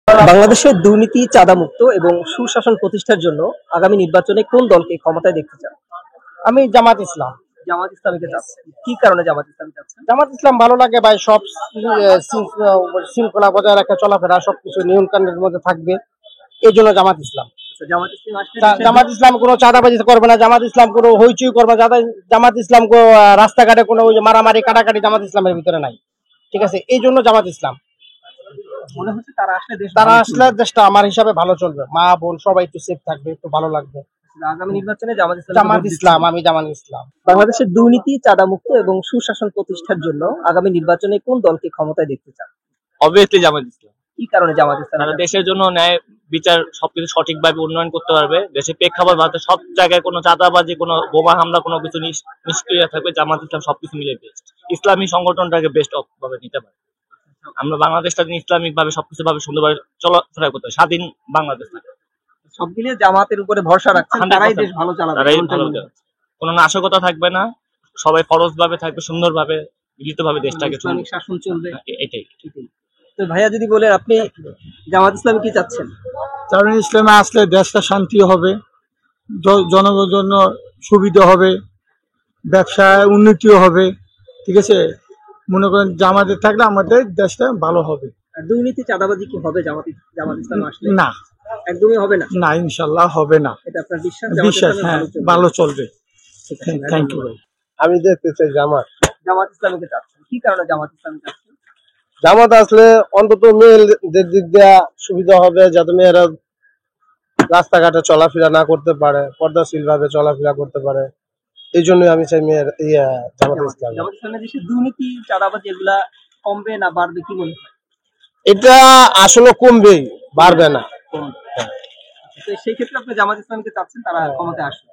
বাংলাদেশের দুর্নীতি, চাঁদামুক্ত এবং সুশাসন প্রতিষ্ঠার জন্য আগামী নির্বাচনে কোন দলকে ক্ষমতায় দেখতে চান? আমি জামাত ইসলাম। জামাত ইসলামীকে চাচ্ছেন। কি কারণে জামাত ইসলামী চাচ্ছেন? জামাত ইসলাম ভালো লাগে ভাই, সব শৃঙ্খলা বজায় রাখা, চলাফেরা সবকিছু নিয়ম কানুনের মধ্যে থাকবে, এই জন্য জামাত ইসলাম। আচ্ছা, জামাত ইসলাম আসলে জামাত ইসলাম কোনো চাঁদাবাজি করবে না, জামাত ইসলাম কোনো হইচই করবে না, জামাত ইসলাম রাস্তাঘাটে কোনো ওই যে মারামারি কাটাকাটি জামাত ইসলামের ভিতরে নাই। ঠিক আছে, এই জন্য জামাত ইসলাম। মনে হচ্ছে তারা আসলে দেশটা আমার হিসাবে ভালো চলবে, মা বোন সবাই একটু সেফ থাকবে, একটু ভালো লাগবে। আগামী নির্বাচনে জামাত ইসলাম, আমি জামাত ইসলাম। বাংলাদেশের দুর্নীতি, চাঁদামুক্ত এবং সুশাসন প্রতিষ্ঠার জন্য আগামী নির্বাচনে কোন দলকে ক্ষমতায় দেখতে চান? অবভিয়াসলি জামাত ইসলাম। কি কারণে জামাত ইসলাম? তারা দেশের জন্য ন্যায় বিচার সবকিছু সঠিকভাবে উন্নয়ন করতে পারবে। দেশের প্রেক্ষাপট ভারতের সব জায়গায় কোনো চাঁদাবাজি, কোনো বোমা হামলা, কোনো কিছু নিষ্ক্রিয় থাকবে। জামাত ইসলাম সবকিছু মিলে বেস্ট, ইসলামী সংগঠনটাকে বেস্ট ভাবে নিতে পারে। আমরা বাংলাদেশটা ইসলামিক ভাবে সবকিছু ভাবে সুন্দরভাবে চলাফেরা করতে হয়, স্বাধীন বাংলাদেশ থাকে। সব মিলিয়ে জামাতের উপরে ভরসা রাখছেন, তারাই দেশ ভালো চালাবে, তারাই ভালো চালাবে। কোনো নাশকতা থাকবে না, সবাই ফরজ ভাবে থাকবে, সুন্দরভাবে মিলিতভাবে দেশটাকে ইসলামিক শাসন চলবে। এটাই। তো ভাইয়া যদি বলেন আপনি জামাত ইসলামী কি চাচ্ছেন? কারণ ইসলামে আসলে দেশটা শান্তি হবে, জনগণের জন্য সুবিধা হবে, ব্যবসায় উন্নতিও হবে। ঠিক আছে, মনে করেন জামাতে থাকলে আমাদের দেশটা ভালো হবে। আর দুর্নীতি, চাঁদাবাজি কি হবে জামাত ইসলাম আসলে? না, একদমই হবে না। না, ইনশাল্লাহ হবে না। এটা আপনার বিশ্বাস? বিশ্বাস, হ্যাঁ, ভালো চলবে। থ্যাংক ইউ ভাই। আমি দেখতে চাই জামাত ইসলামীকে চাচ্ছেন। কি কারণে জামাত ইসলামী চাচ্ছেন? জামাত আসলে অন্তত মেয়েদের দিক দিয়ে সুবিধা হবে, যাতে মেয়েরা রাস্তাঘাটে চলাফেরা না করতে পারে, পর্দাশীল ভাবে চলাফেরা করতে পারে। এই জন্যই আমি চাই মেয়ের জামাত ইসলাম। জামাত ইসলামের দেশে দুর্নীতি, চাঁদাবাজি এগুলা কমবে না বাড়বে কি মনে হয়? এটা আসলে কমবেই, বাড়বে না। তো সেই ক্ষেত্রে আপনি জামাত ইসলামীকে চাচ্ছেন তারা ক্ষমতায় আসবে।